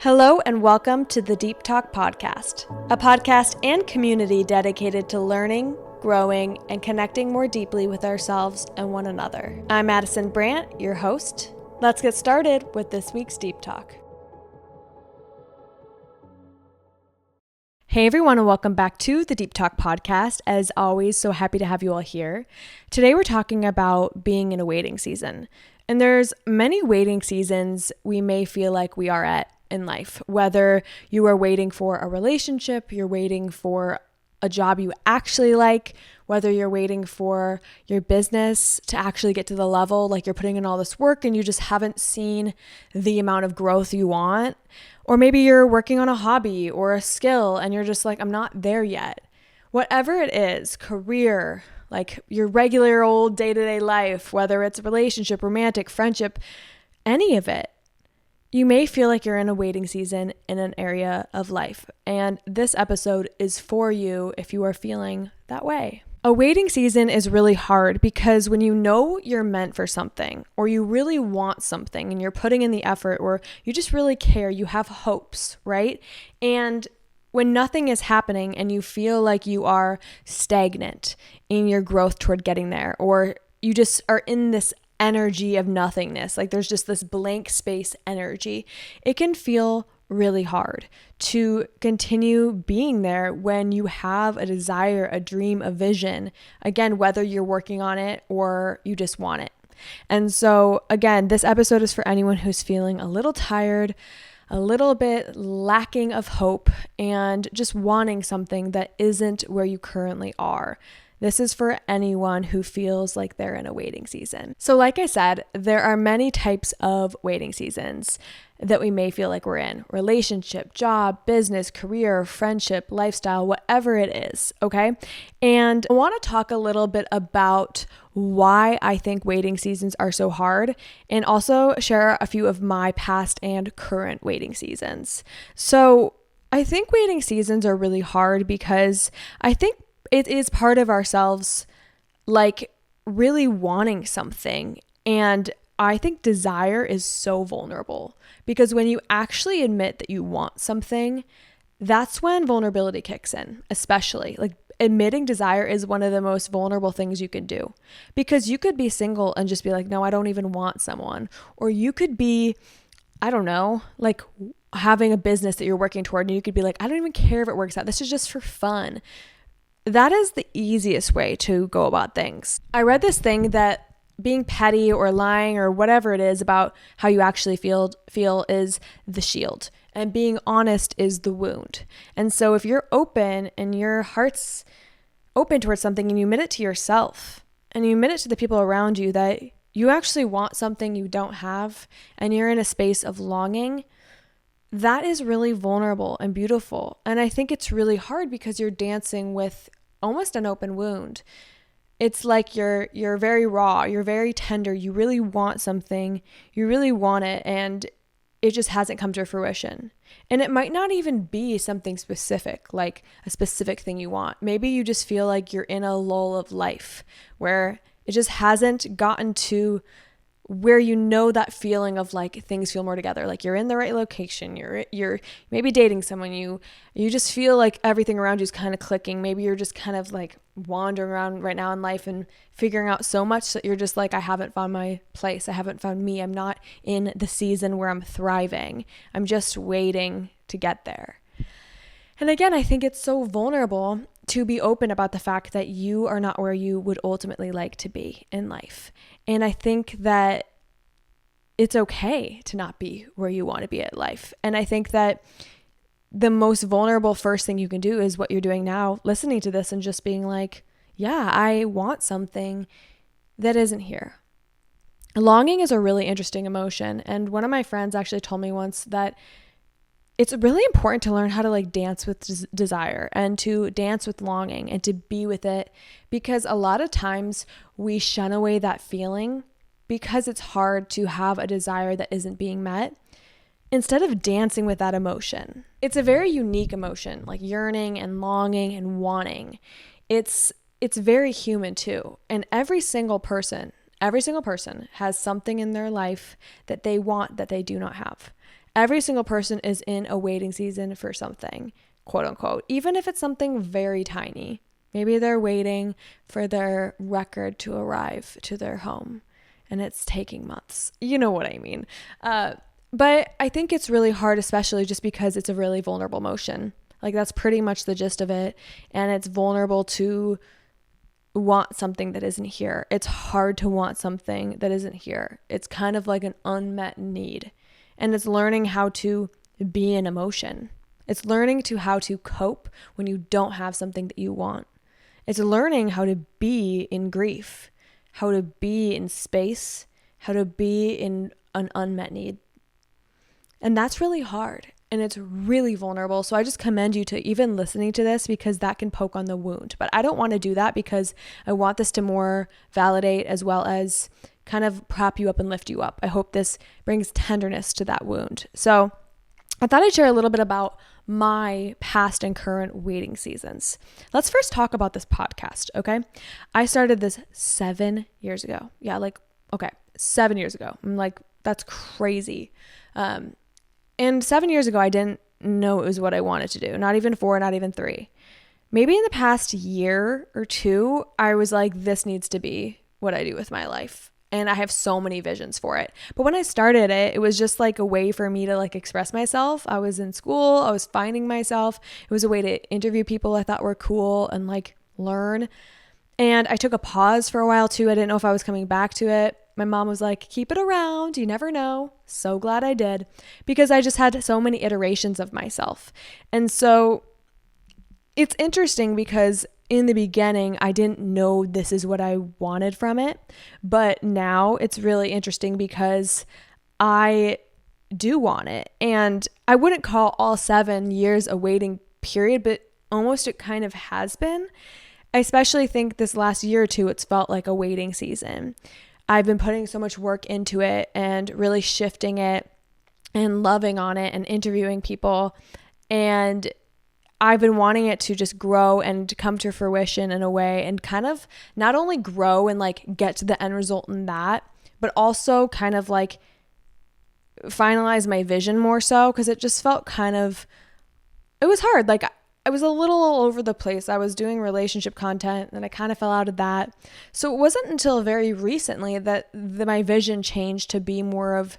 Hello and welcome to the Deep Talk Podcast, a podcast and community dedicated to learning, growing, and connecting more deeply with ourselves and one another. I'm Madison Brandt, your host. Let's get started with this week's Deep Talk. Hey everyone, and welcome back to the Deep Talk Podcast. As always, so happy to have you all here. Today we're talking about being in a waiting season. And there's many waiting seasons we may feel like we are at in life, whether you are waiting for a relationship, you're waiting for a job you actually like, whether you're waiting for your business to actually get to the level, like you're putting in all this work and you just haven't seen the amount of growth you want, or maybe you're working on a hobby or a skill and you're just like, I'm not there yet. Whatever it is, career, like your regular old day-to-day life, whether it's a relationship, romantic, friendship, any of it, you may feel like you're in a waiting season in an area of life, and this episode is for you if you are feeling that way. A waiting season is really hard because when you know you're meant for something, or you really want something and you're putting in the effort, or you just really care, you have hopes, right? And when nothing is happening and you feel like you are stagnant in your growth toward getting there, or you just are in this energy of nothingness, like there's just this blank space energy, it can feel really hard to continue being there when you have a desire, a dream, a vision, again, whether you're working on it or you just want it. And so again, this episode is for anyone who's feeling a little tired, a little bit lacking of hope, and just wanting something that isn't where you currently are. This is for anyone who feels like they're in a waiting season. So like I said, there are many types of waiting seasons that we may feel like we're in. Relationship, job, business, career, friendship, lifestyle, whatever it is, okay? And I want to talk a little bit about why I think waiting seasons are so hard, and also share a few of my past and current waiting seasons. So I think waiting seasons are really hard because I think it is part of ourselves, like really wanting something. And I think desire is so vulnerable because when you actually admit that you want something, that's when vulnerability kicks in, especially like admitting desire is one of the most vulnerable things you can do, because you could be single and just be like, no, I don't even want someone. Or you could be, I don't know, like having a business that you're working toward and you could be like, I don't even care if it works out. This is just for fun. That is the easiest way to go about things. I read this thing that being petty or lying or whatever it is about how you actually feel is the shield, and being honest is the wound. And so if you're open and your heart's open towards something and you admit it to yourself and you admit it to the people around you that you actually want something you don't have and you're in a space of longing, that is really vulnerable and beautiful. And I think it's really hard because you're dancing with almost an open wound. It's like you're very raw, you're very tender, you really want something, you really want it, and it just hasn't come to fruition. And it might not even be something specific, like a specific thing you want. Maybe you just feel like you're in a lull of life where it just hasn't gotten to where you know that feeling of like things feel more together, like you're in the right location, you're maybe dating someone, you just feel like everything around you is kind of clicking. Maybe you're just kind of like wandering around right now in life and figuring out so much that you're just like, I haven't found my place, I haven't found me, I'm not in the season where I'm thriving, I'm just waiting to get there. And again, I think it's so vulnerable to be open about the fact that you are not where you would ultimately like to be in life. And I think that it's okay to not be where you want to be at life. And I think that the most vulnerable first thing you can do is what you're doing now, listening to this and just being like, yeah, I want something that isn't here. Longing is a really interesting emotion. And one of my friends actually told me once that it's really important to learn how to like dance with desire and to dance with longing and to be with it, because a lot of times we shun away that feeling because it's hard to have a desire that isn't being met instead of dancing with that emotion. It's a very unique emotion, like yearning and longing and wanting. It's very human too. And every single person has something in their life that they want that they do not have. Every single person is in a waiting season for something, quote unquote, even if it's something very tiny. Maybe they're waiting for their record to arrive to their home and it's taking months. You know what I mean? But I think it's really hard, especially just because it's a really vulnerable emotion. Like that's pretty much the gist of it. And it's vulnerable to want something that isn't here. It's hard to want something that isn't here. It's kind of like an unmet need. And it's learning how to be an emotion. It's learning to how to cope when you don't have something that you want. It's learning how to be in grief, how to be in space, how to be in an unmet need. And that's really hard. And it's really vulnerable. So I just commend you to even listening to this because that can poke on the wound. But I don't want to do that because I want this to more validate as well as kind of prop you up and lift you up. I hope this brings tenderness to that wound. So I thought I'd share a little bit about my past and current waiting seasons. Let's first talk about this podcast, okay? I started this 7 years ago. 7 years ago. I'm like, that's crazy. And 7 years ago, I didn't know it was what I wanted to do. Not even 4, not even 3. Maybe in the past year or 2, I was like, this needs to be what I do with my life. And I have so many visions for it. But when I started it, it was just like a way for me to like express myself. I was in school. I was finding myself. It was a way to interview people I thought were cool and like learn. And I took a pause for a while too. I didn't know if I was coming back to it. My mom was like, keep it around. You never know. So glad I did because I just had so many iterations of myself. And so it's interesting because in the beginning, I didn't know this is what I wanted from it. But now it's really interesting because I do want it. And I wouldn't call all 7 years a waiting period, but almost it kind of has been. I especially think this last year or 2, it's felt like a waiting season. I've been putting so much work into it and really shifting it and loving on it and interviewing people. And I've been wanting it to just grow and come to fruition in a way and kind of not only grow and like get to the end result in that, but also kind of like finalize my vision more so because it just felt it was hard. Like I was a little all over the place. I was doing relationship content and I kind of fell out of that. So it wasn't until very recently that my vision changed to be more of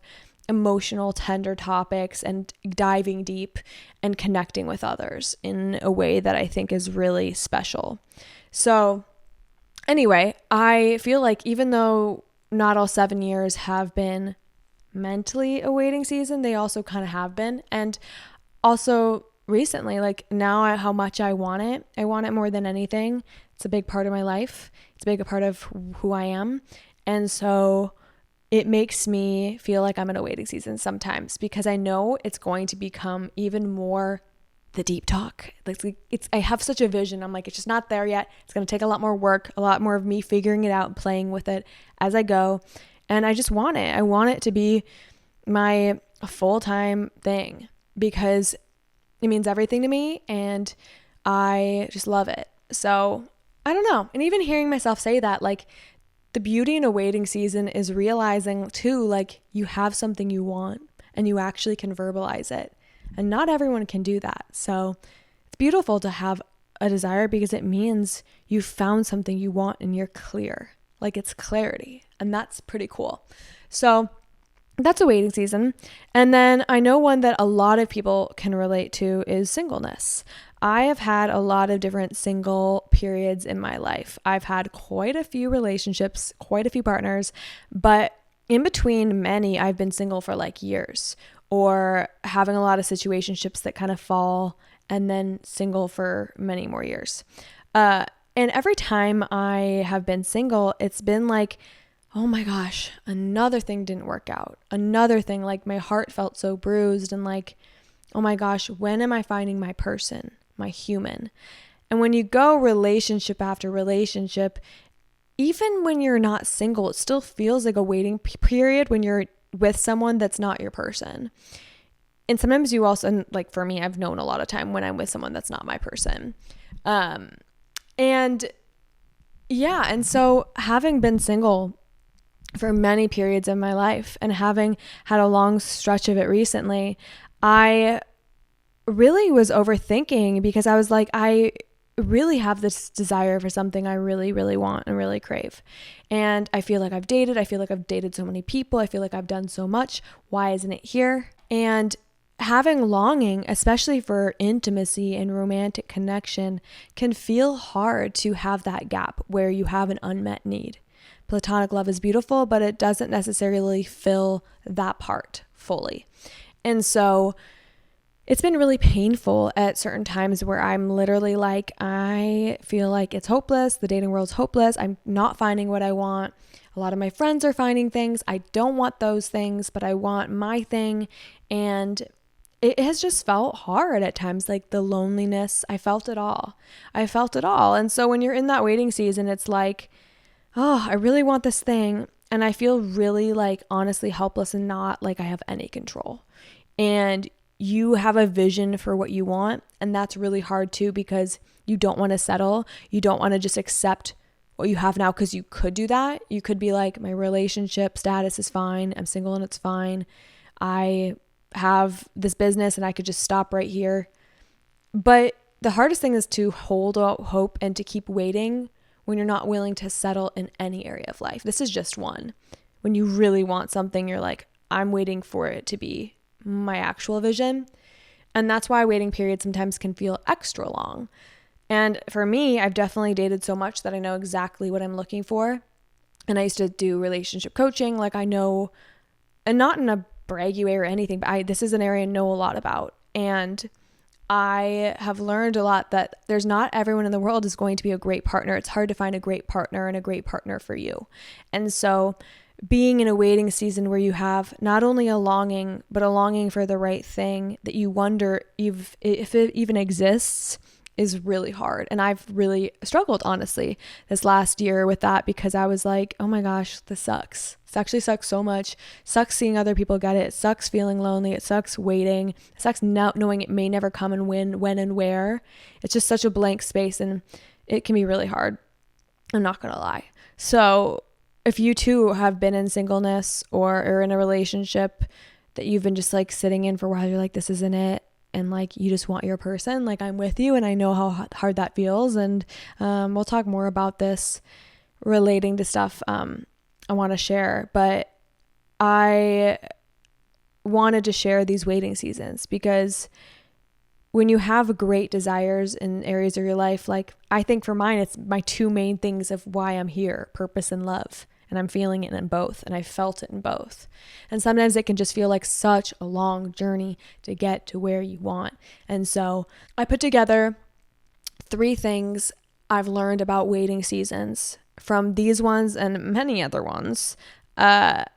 emotional, tender topics and diving deep and connecting with others in a way that I think is really special. So anyway, I feel like even though not all 7 years have been mentally a waiting season, they also kind of have been. And also recently, like now how much I want it more than anything. It's a big part of my life. It's a big part of who I am. And so it makes me feel like I'm in a waiting season sometimes because I know it's going to become even more the deep talk. I have such a vision. I'm like, it's just not there yet. It's going to take a lot more work, a lot more of me figuring it out and playing with it as I go. And I just want it. I want it to be my full-time thing because it means everything to me and I just love it. So I don't know. And even hearing myself say that, like the beauty in a waiting season is realizing too, like you have something you want and you actually can verbalize it. And not everyone can do that. So it's beautiful to have a desire because it means you found something you want and you're clear. Like it's clarity. And that's pretty cool. So that's a waiting season. And then I know one that a lot of people can relate to is singleness. I have had a lot of different single periods in my life. I've had quite a few relationships, quite a few partners, but in between many, I've been single for like years or having a lot of situationships that kind of fall and then single for many more years. And every time I have been single, it's been like, oh my gosh, another thing didn't work out. Another thing, like my heart felt so bruised and like, oh my gosh, when am I finding my person, my human? And when you go relationship after relationship, even when you're not single, it still feels like a waiting period when you're with someone that's not your person. And sometimes you also, like for me, I've known a lot of time when I'm with someone that's not my person. And so having been single for many periods of my life. And having had a long stretch of it recently, I really was overthinking because I was like, I really have this desire for something I really, really want and really crave. And I feel like I've dated so many people. I feel like I've done so much. Why isn't it here? And having longing, especially for intimacy and romantic connection, can feel hard to have that gap where you have an unmet need. Platonic love is beautiful, but it doesn't necessarily fill that part fully. And so it's been really painful at certain times where I'm literally like, I feel like it's hopeless. The dating world's hopeless. I'm not finding what I want. A lot of my friends are finding things. I don't want those things, but I want my thing. And it has just felt hard at times, like the loneliness. I felt it all. And so when you're in that waiting season, it's like, oh, I really want this thing. And I feel really like honestly helpless and not like I have any control. And you have a vision for what you want. And that's really hard too, because you don't want to settle. You don't want to just accept what you have now, because you could do that. You could be like, my relationship status is fine. I'm single and it's fine. I have this business and I could just stop right here. But the hardest thing is to hold out hope and to keep waiting when you're not willing to settle in any area of life. This is just one. When you really want something, you're like, I'm waiting for it to be my actual vision. And that's why waiting periods sometimes can feel extra long. And for me, I've definitely dated so much that I know exactly what I'm looking for. And I used to do relationship coaching. Like I know, and not in a braggy way or anything, but this is an area I know a lot about. And I have learned a lot that there's not everyone in the world is going to be a great partner. It's hard to find a great partner and a great partner for you. And so being in a waiting season where you have not only a longing, but a longing for the right thing that you wonder if it even exists is really hard. And I've really struggled, honestly, this last year with that, because I was like, oh my gosh, this sucks. This actually sucks so much. It sucks seeing other people get it. It sucks feeling lonely. It sucks waiting. It sucks knowing it may never come and when and where. It's just such a blank space, and it can be really hard. I'm not going to lie. So if you too have been in singleness or are in a relationship that you've been just like sitting in for a while, you're like, this isn't it. And like, you just want your person, like I'm with you and I know how hard that feels. And we'll talk more about this relating to stuff I want to share. But I wanted to share these waiting seasons because when you have great desires in areas of your life, like I think for mine, it's my two main things of why I'm here, purpose and love. And I'm feeling it in both, and I felt it in both. And sometimes it can just feel like such a long journey to get to where you want. And so I put together 3 things I've learned about waiting seasons from these ones and many other ones that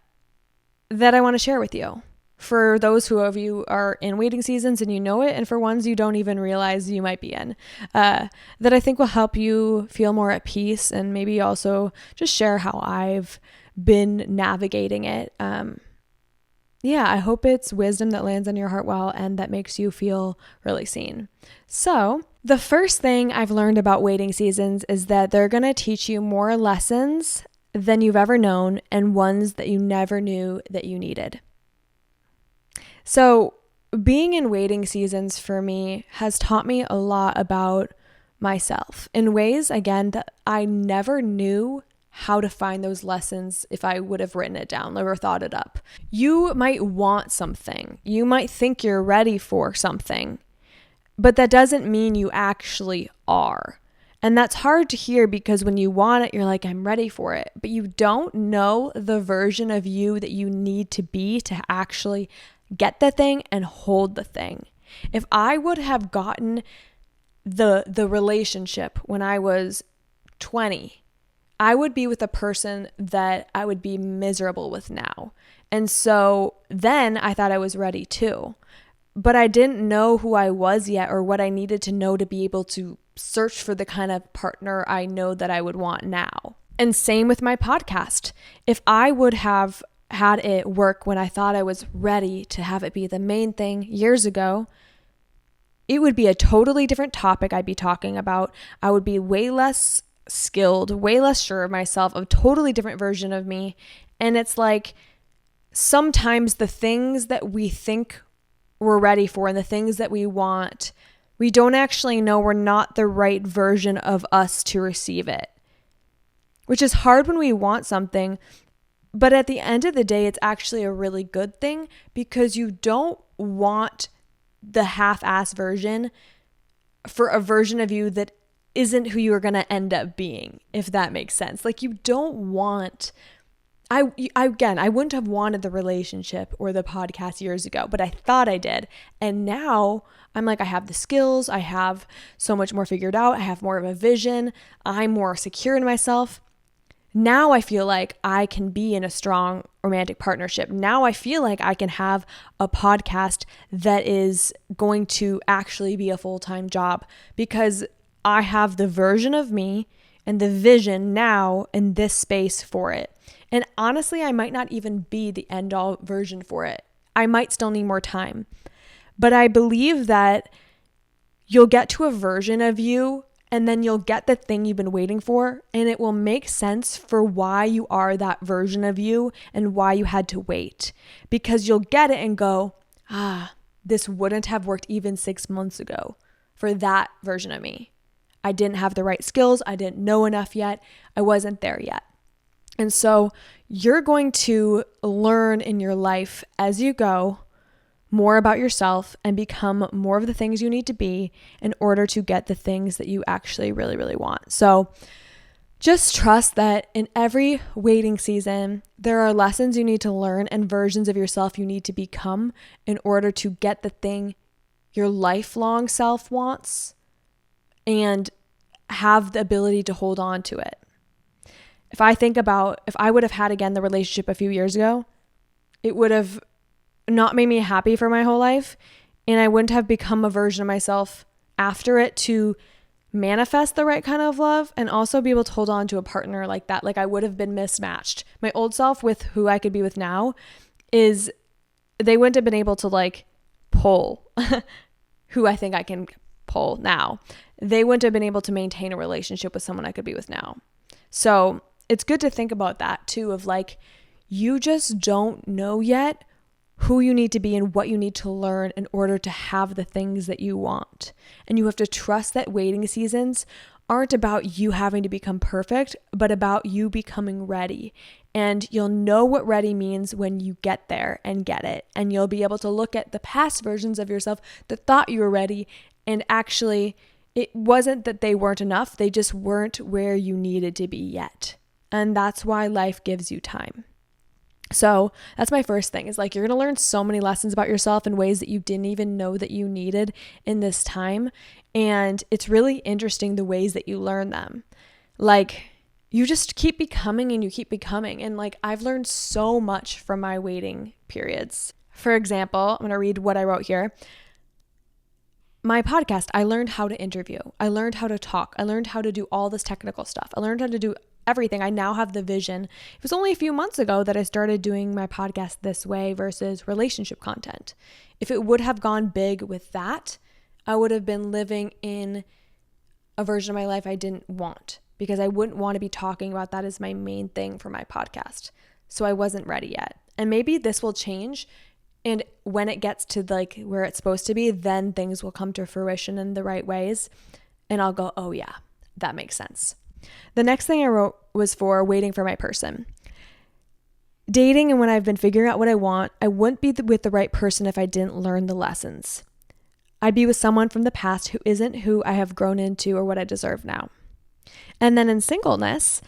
I want to share with you. For those who of you are in waiting seasons and you know it, and for ones you don't even realize you might be in, that I think will help you feel more at peace, and maybe also just share how I've been navigating it. I hope it's wisdom that lands on your heart well and that makes you feel really seen. So the first thing I've learned about waiting seasons is that they're going to teach you more lessons than you've ever known, and ones that you never knew that you needed. So being in waiting seasons for me has taught me a lot about myself in ways, again, that I never knew how to find those lessons if I would have written it down or thought it up. You might want something. You might think you're ready for something, but that doesn't mean you actually are. And that's hard to hear because when you want it, you're like, I'm ready for it. But you don't know the version of you that you need to be to actually get the thing and hold the thing. If I would have gotten the relationship when I was 20, I would be with a person that I would be miserable with now. And so then I thought I was ready too. But I didn't know who I was yet or what I needed to know to be able to search for the kind of partner I know that I would want now. And same with my podcast. If I would have had it work when I thought I was ready to have it be the main thing years ago, it would be a totally different topic I'd be talking about. I would be way less skilled, way less sure of myself, a totally different version of me. And it's like sometimes the things that we think we're ready for and the things that we want, we don't actually know we're not the right version of us to receive it, which is hard when we want something. But at the end of the day, it's actually a really good thing because you don't want the half-ass version for a version of you that isn't who you are going to end up being, if that makes sense. Like you don't want, I wouldn't have wanted the relationship or the podcast years ago, but I thought I did. And now I'm like, I have the skills. I have so much more figured out. I have more of a vision. I'm more secure in myself. Now I feel like I can be in a strong romantic partnership. Now I feel like I can have a podcast that is going to actually be a full-time job because I have the version of me and the vision now in this space for it. And honestly, I might not even be the end-all version for it. I might still need more time. But I believe that you'll get to a version of you and then you'll get the thing you've been waiting for, and it will make sense for why you are that version of you and why you had to wait. Because you'll get it and go, this wouldn't have worked even 6 months ago for that version of me. I didn't have the right skills. I didn't know enough yet. I wasn't there yet. And so you're going to learn in your life as you go more about yourself and become more of the things you need to be in order to get the things that you actually really, really want. So just trust that in every waiting season, there are lessons you need to learn and versions of yourself you need to become in order to get the thing your lifelong self wants and have the ability to hold on to it. If I think about if I would have had again the relationship a few years ago, it would have not made me happy for my whole life, and I wouldn't have become a version of myself after it to manifest the right kind of love and also be able to hold on to a partner like that. Like I would have been mismatched. My old self with who I could be with now is they wouldn't have been able to like pull who I think I can pull now. They wouldn't have been able to maintain a relationship with someone I could be with now. So it's good to think about that too, of like, you just don't know yet who you need to be and what you need to learn in order to have the things that you want. And you have to trust that waiting seasons aren't about you having to become perfect, but about you becoming ready. And you'll know what ready means when you get there and get it. And you'll be able to look at the past versions of yourself that thought you were ready, and actually it wasn't that they weren't enough, they just weren't where you needed to be yet. And that's why life gives you time. So that's my first thing, is like, you're going to learn so many lessons about yourself in ways that you didn't even know that you needed in this time. And it's really interesting the ways that you learn them. Like, you just keep becoming and you keep becoming. And like, I've learned so much from my waiting periods. For example, I'm going to read what I wrote here. My podcast, I learned how to interview. I learned how to talk. I learned how to do all this technical stuff. I learned how to do everything. I now have the vision. It was only a few months ago that I started doing my podcast this way versus relationship content. If it would have gone big with that, I would have been living in a version of my life I didn't want, because I wouldn't want to be talking about that as my main thing for my podcast. So I wasn't ready yet. And maybe this will change. And when it gets to like where it's supposed to be, then things will come to fruition in the right ways. And I'll go, oh yeah, that makes sense. The next thing I wrote was for waiting for my person. Dating, and when I've been figuring out what I want, I wouldn't be with the right person if I didn't learn the lessons. I'd be with someone from the past who isn't who I have grown into or what I deserve now. And then in singleness,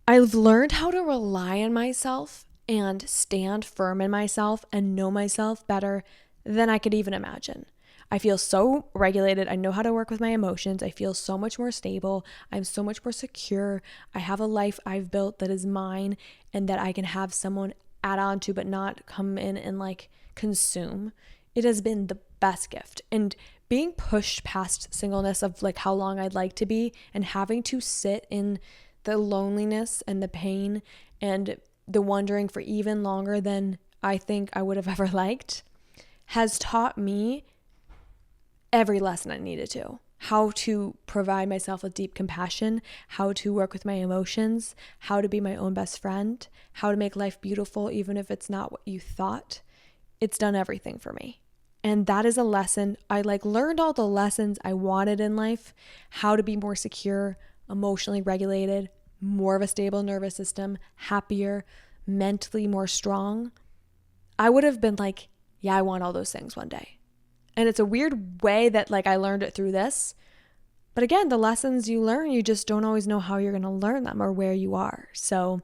I've learned how to rely on myself and stand firm in myself and know myself better than I could even imagine. I feel so regulated. I know how to work with my emotions. I feel so much more stable. I'm so much more secure. I have a life I've built that is mine and that I can have someone add on to, but not come in and like consume. It has been the best gift. And being pushed past singleness of like how long I'd like to be, and having to sit in the loneliness and the pain and the wondering for even longer than I think I would have ever liked, has taught me every lesson I needed to. how to provide myself with deep compassion, how to work with my emotions, how to be my own best friend, how to make life beautiful even if it's not what you thought. It's done everything for me. And that is a lesson. I learned all the lessons I wanted in life, how to be more secure, emotionally regulated, more of a stable nervous system, happier, mentally more strong. I would have been like, yeah, I want all those things one day. And it's a weird way that I learned it through this. But again, the lessons you learn, you just don't always know how you're going to learn them or where you are. So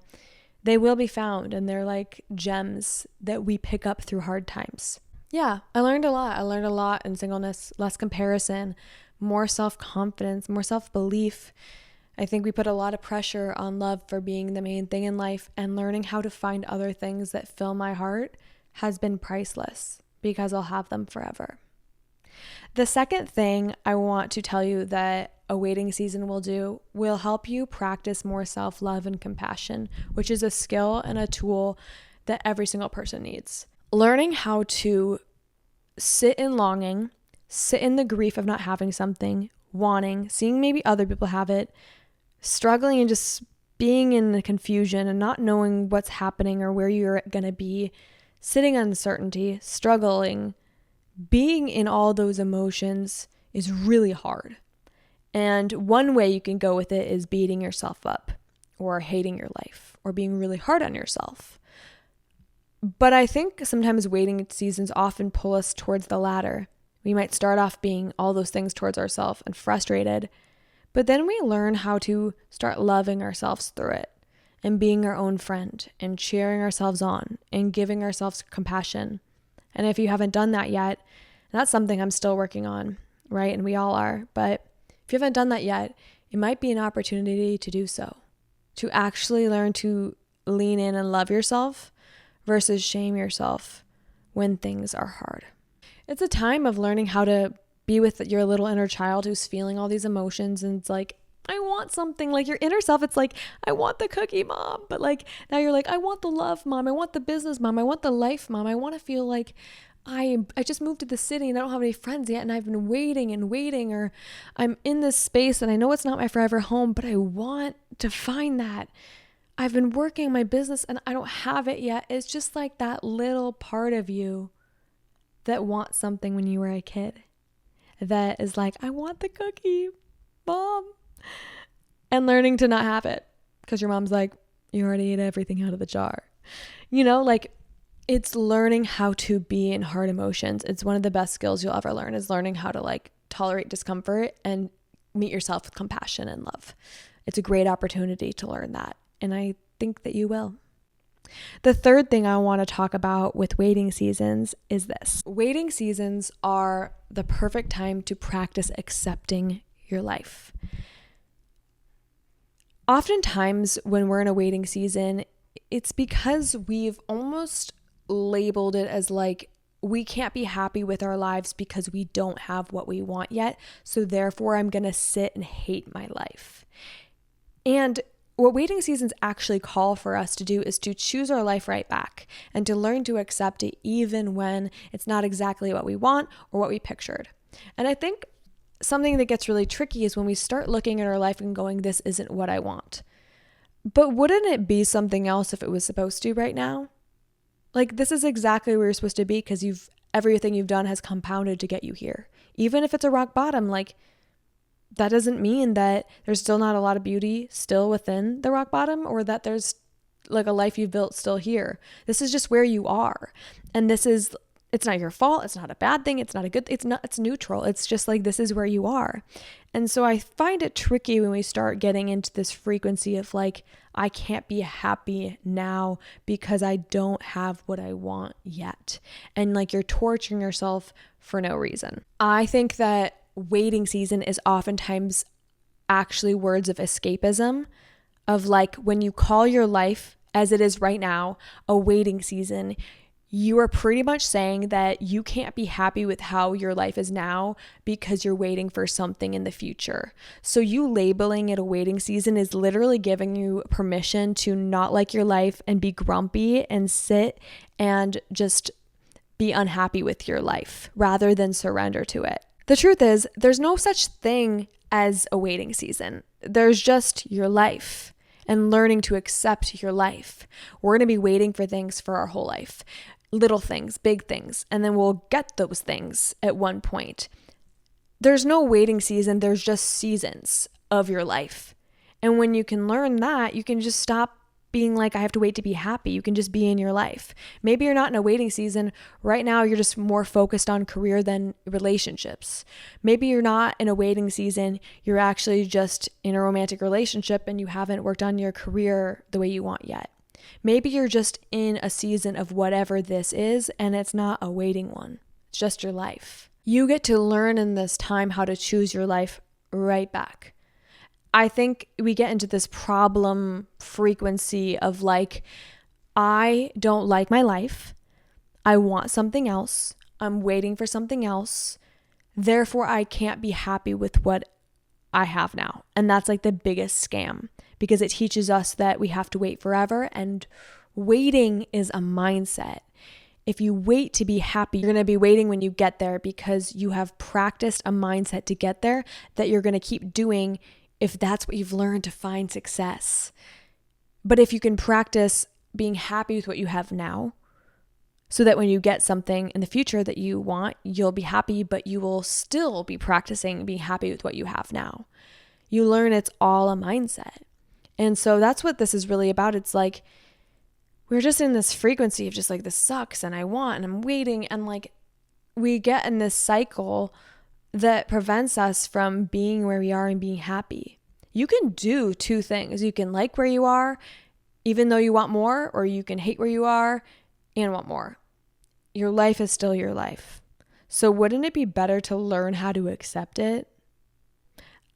they will be found, and they're like gems that we pick up through hard times. Yeah, I learned a lot. I learned a lot in singleness, less comparison, more self-confidence, more self-belief. I think we put a lot of pressure on love for being the main thing in life, and learning how to find other things that fill my heart has been priceless because I'll have them forever. The second thing I want to tell you that a waiting season will help you practice more self-love and compassion, which is a skill and a tool that every single person needs. Learning how to sit in longing, sit in the grief of not having something, wanting, seeing maybe other people have it, struggling and just being in the confusion and not knowing what's happening or where you're going to be, sitting in uncertainty, struggling, being in all those emotions is really hard. And one way you can go with it is beating yourself up or hating your life or being really hard on yourself. But I think sometimes waiting seasons often pull us towards the latter. We might start off being all those things towards ourselves and frustrated, but then we learn how to start loving ourselves through it and being our own friend and cheering ourselves on and giving ourselves compassion. And if you haven't done that yet, that's something I'm still working on, right? And we all are. But if you haven't done that yet, it might be an opportunity to do so, to actually learn to lean in and love yourself versus shame yourself when things are hard. It's a time of learning how to be with your little inner child who's feeling all these emotions, and it's like, I want something. Your inner self, it's like, I want the cookie, mom. But now you're like, I want the love, mom. I want the business, mom. I want the life, mom. I want to feel like I just moved to the city and I don't have any friends yet, and I've been waiting, or I'm in this space and I know it's not my forever home, but I want to find that. I've been working my business and I don't have it yet. It's just like that little part of you that wants something when you were a kid, that is like, I want the cookie, mom. And learning to not have it because your mom's like, you already ate everything out of the jar. It's learning how to be in hard emotions. It's one of the best skills you'll ever learn, is learning how to tolerate discomfort and meet yourself with compassion and love. It's a great opportunity to learn that. And I think that you will. The third thing I want to talk about with waiting seasons is this. Waiting seasons are the perfect time to practice accepting your life. Oftentimes when we're in a waiting season, it's because we've almost labeled it as we can't be happy with our lives because we don't have what we want yet. So therefore I'm going to sit and hate my life. And what waiting seasons actually call for us to do is to choose our life right back and to learn to accept it even when it's not exactly what we want or what we pictured. And I think something that gets really tricky is when we start looking at our life and going, this isn't what I want. But wouldn't it be something else if it was supposed to right now? This is exactly where you're supposed to be because everything you've done has compounded to get you here. Even if it's a rock bottom, that doesn't mean that there's still not a lot of beauty still within the rock bottom, or that there's a life you've built still here. This is just where you are. And it's not your fault. It's not a bad thing. It's not a good, it's neutral. It's just this is where you are. And so I find it tricky when we start getting into this frequency of I can't be happy now because I don't have what I want yet. And you're torturing yourself for no reason. I think that waiting season is oftentimes actually words of escapism, of when you call your life as it is right now a waiting season, you are pretty much saying that you can't be happy with how your life is now because you're waiting for something in the future. So you labeling it a waiting season is literally giving you permission to not like your life and be grumpy and sit and just be unhappy with your life rather than surrender to it. The truth is, there's no such thing as a waiting season. There's just your life and learning to accept your life. We're going to be waiting for things for our whole life, little things, big things, and then we'll get those things at one point. There's no waiting season. There's just seasons of your life. And when you can learn that, you can just stop being like, I have to wait to be happy. You can just be in your life. Maybe you're not in a waiting season. Right now, you're just more focused on career than relationships. Maybe you're not in a waiting season. You're actually just in a romantic relationship and you haven't worked on your career the way you want yet. Maybe you're just in a season of whatever this is and it's not a waiting one. It's just your life. You get to learn in this time how to choose your life right back. I think we get into this problem frequency of like, I don't like my life. I want something else. I'm waiting for something else. Therefore, I can't be happy with what I have now. And that's like the biggest scam because it teaches us that we have to wait forever. And waiting is a mindset. If you wait to be happy, you're going to be waiting when you get there because you have practiced a mindset to get there that you're going to keep doing if that's what you've learned to find success. But if you can practice being happy with what you have now, so that when you get something in the future that you want, you'll be happy, but you will still be practicing being happy with what you have now. You learn it's all a mindset. And so that's what this is really about. It's like, we're just in this frequency of just like, this sucks and I want and I'm waiting. And like, we get in this cycle that prevents us from being where we are and being happy. You can do two things. You can like where you are, even though you want more, or you can hate where you are and want more. Your life is still your life. So wouldn't it be better to learn how to accept it?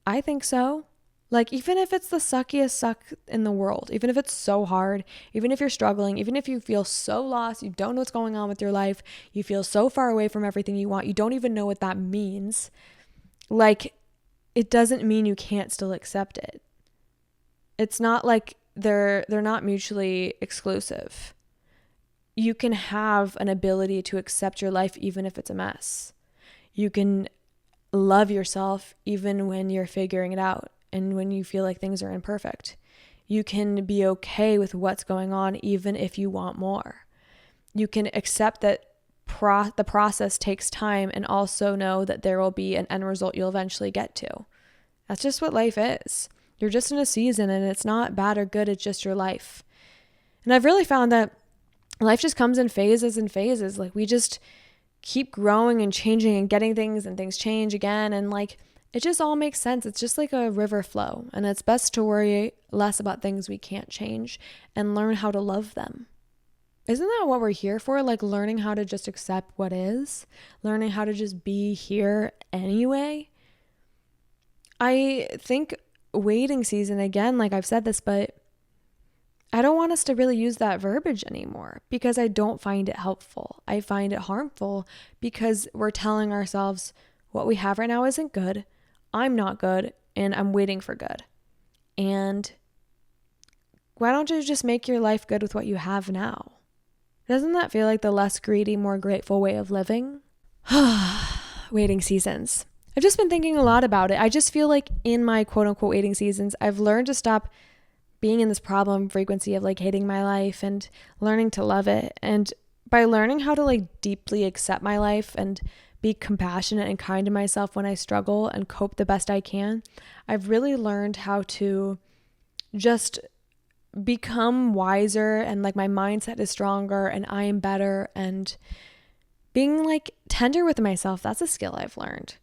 I think so. Like, even if it's the suckiest suck in the world, even if it's so hard, even if you're struggling, even if you feel so lost, you don't know what's going on with your life, you feel so far away from everything you want, you don't even know what that means. Like, it doesn't mean you can't still accept it. It's not like they're not mutually exclusive. You can have an ability to accept your life even if it's a mess. You can love yourself even when you're figuring it out. And when you feel like things are imperfect, you can be okay with what's going on, even if you want more. You can accept that the process takes time and also know that there will be an end result you'll eventually get to. That's just what life is. You're just in a season and it's not bad or good. It's just your life. And I've really found that life just comes in phases and phases. Like, we just keep growing and changing and getting things, and things change again. And like, it just all makes sense. It's just like a river flow, and it's best to worry less about things we can't change and learn how to love them. Isn't that what we're here for? Like, learning how to just accept what is, learning how to just be here anyway. I think waiting season, again, like I've said this, but I don't want us to really use that verbiage anymore because I don't find it helpful. I find it harmful because we're telling ourselves what we have right now isn't good. I'm not good, and I'm waiting for good. And why don't you just make your life good with what you have now? Doesn't that feel like the less greedy, more grateful way of living? Waiting seasons. I've just been thinking a lot about it. I just feel like in my quote unquote waiting seasons, I've learned to stop being in this problem frequency of like hating my life and learning to love it. And by learning how to like deeply accept my life and be compassionate and kind to myself when I struggle and cope the best I can, I've really learned how to just become wiser, and like my mindset is stronger and I am better, and being like tender with myself, that's a skill I've learned.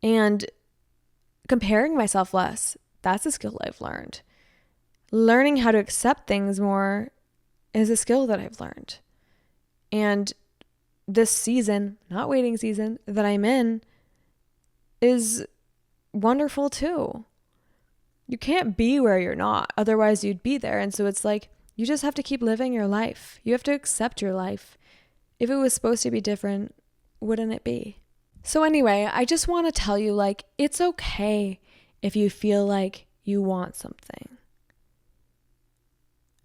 And comparing myself less, that's a skill I've learned. Learning how to accept things more is a skill that I've learned. And this season, not waiting season, that I'm in is wonderful too. You can't be where you're not, otherwise you'd be there. And so it's like, you just have to keep living your life. You have to accept your life. If it was supposed to be different, wouldn't it be? So anyway, I just want to tell you, like, it's okay if you feel like you want something.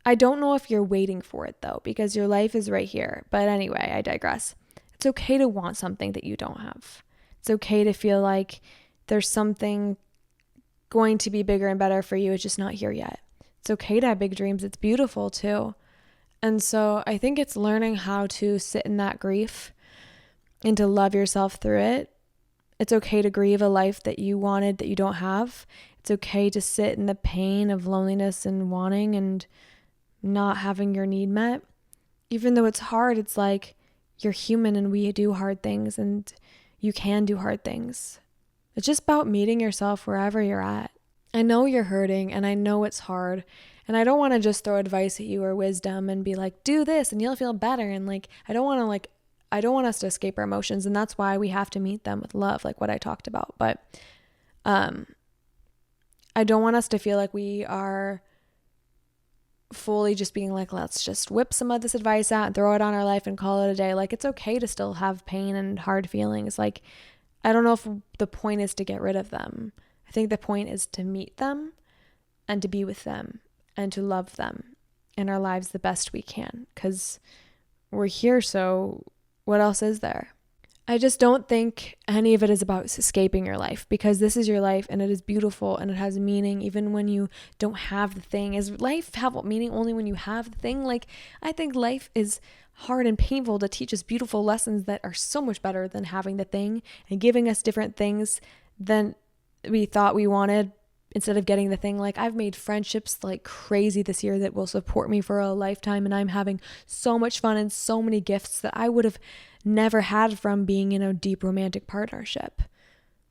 I don't know if you're waiting for it though, because your life is right here. But anyway, I digress. It's okay to want something that you don't have. It's okay to feel like there's something going to be bigger and better for you. It's just not here yet. It's okay to have big dreams. It's beautiful too. And so I think it's learning how to sit in that grief and to love yourself through it. It's okay to grieve a life that you wanted that you don't have. It's okay to sit in the pain of loneliness and wanting and not having your need met. Even though it's hard, it's like you're human and we do hard things and you can do hard things. It's just about meeting yourself wherever you're at. I know you're hurting and I know it's hard. And I don't want to just throw advice at you or wisdom and be like, do this and you'll feel better. And I don't want us to escape our emotions. And that's why we have to meet them with love, like what I talked about. But I don't want us to feel like we are fully just being like, let's just whip some of this advice out and throw it on our life and call it a day. Like, it's okay to still have pain and hard feelings. Like, I don't know if the point is to get rid of them. I think the point is to meet them and to be with them and to love them in our lives the best we can, because we're here. So what else is there? I just don't think any of it is about escaping your life, because this is your life and it is beautiful and it has meaning even when you don't have the thing. Is life have meaning only when you have the thing? Like, I think life is hard and painful to teach us beautiful lessons that are so much better than having the thing and giving us different things than we thought we wanted instead of getting the thing. Like, I've made friendships like crazy this year that will support me for a lifetime, and I'm having so much fun and so many gifts that I would have never had from being in a deep romantic partnership.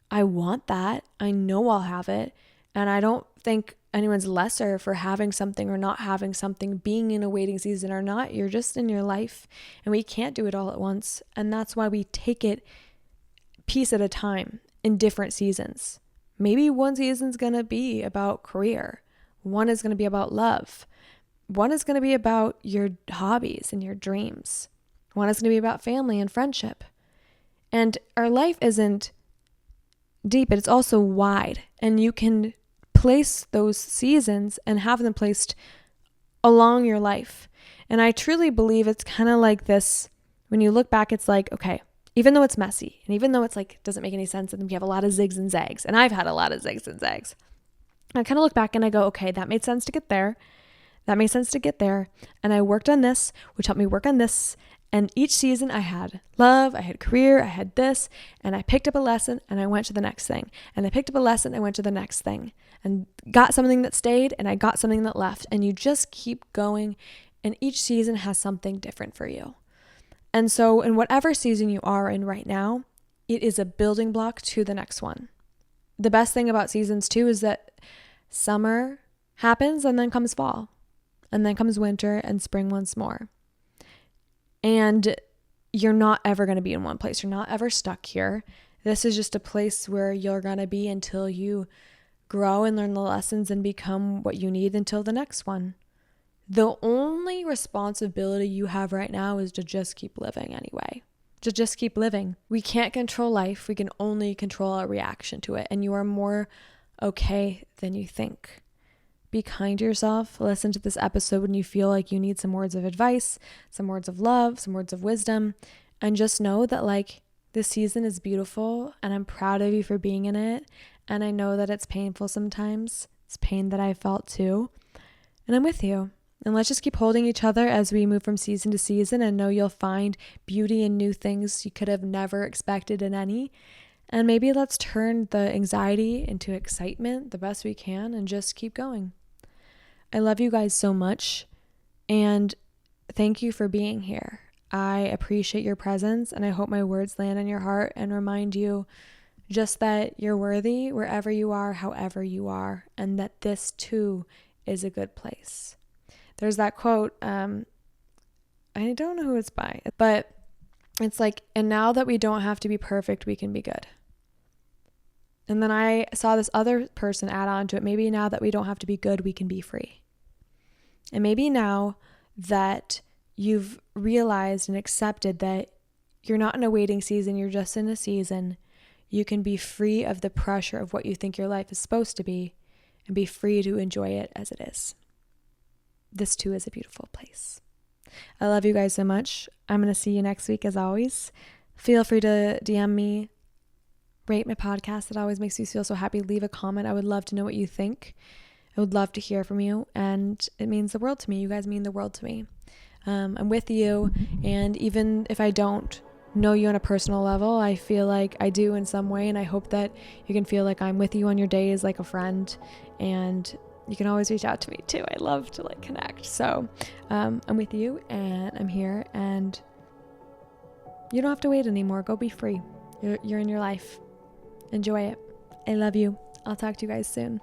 I want that. I know I'll have it. And I don't think anyone's lesser for having something or not having something, being in a waiting season or not. You're just in your life and we can't do it all at once. And that's why we take it piece at a time in different seasons. Maybe one season's going to be about career. One is going to be about love. One is going to be about your hobbies and your dreams. One is going to be about family and friendship. And our life isn't deep, but it's also wide. And you can place those seasons and have them placed along your life. And I truly believe it's kind of like this. When you look back, it's like, okay, even though it's messy and even though it's like doesn't make any sense and we have a lot of zigs and zags, and I've had a lot of zigs and zags, I kind of look back and I go, okay, that made sense to get there. That made sense to get there. And I worked on this, which helped me work on this. And each season I had love, I had career, I had this, and I picked up a lesson and I went to the next thing. And I picked up a lesson and went to the next thing and got something that stayed and I got something that left. And you just keep going, and each season has something different for you. And so in whatever season you are in right now, it is a building block to the next one. The best thing about seasons too is that summer happens and then comes fall and then comes winter and spring once more. And you're not ever going to be in one place. You're not ever stuck here. This is just a place where you're going to be until you grow and learn the lessons and become what you need until the next one. The only responsibility you have right now is to just keep living anyway. To just keep living. We can't control life. We can only control our reaction to it. And you are more okay than you think. Be kind to yourself. Listen to this episode when you feel like you need some words of advice, some words of love, some words of wisdom, and just know that like this season is beautiful and I'm proud of you for being in it. And I know that it's painful sometimes. It's pain that I felt too. And I'm with you. And let's just keep holding each other as we move from season to season, and know you'll find beauty in new things you could have never expected in any. And maybe let's turn the anxiety into excitement the best we can and just keep going. I love you guys so much, and thank you for being here. I appreciate your presence, and I hope my words land in your heart and remind you just that you're worthy wherever you are, however you are, and that this too is a good place. There's that quote, I don't know who it's by, but it's like, and now that we don't have to be perfect, we can be good. And then I saw this other person add on to it, maybe now that we don't have to be good, we can be free. And maybe now that you've realized and accepted that you're not in a waiting season, you're just in a season, you can be free of the pressure of what you think your life is supposed to be and be free to enjoy it as it is. This too is a beautiful place. I love you guys so much. I'm going to see you next week as always. Feel free to DM me rate my podcast. That always makes me feel so happy. Leave a comment. I would love to know what you think. I would love to hear from you, and it means the world to me. You guys mean the world to me. I'm with you, and even if I don't know you on a personal level, I feel like I do in some way, and I hope that you can feel like I'm with you on your days, like a friend, and you can always reach out to me too. I love to connect. So I'm with you, and I'm here, and you don't have to wait anymore. Go be free. You're in your life. Enjoy it. I love you. I'll talk to you guys soon.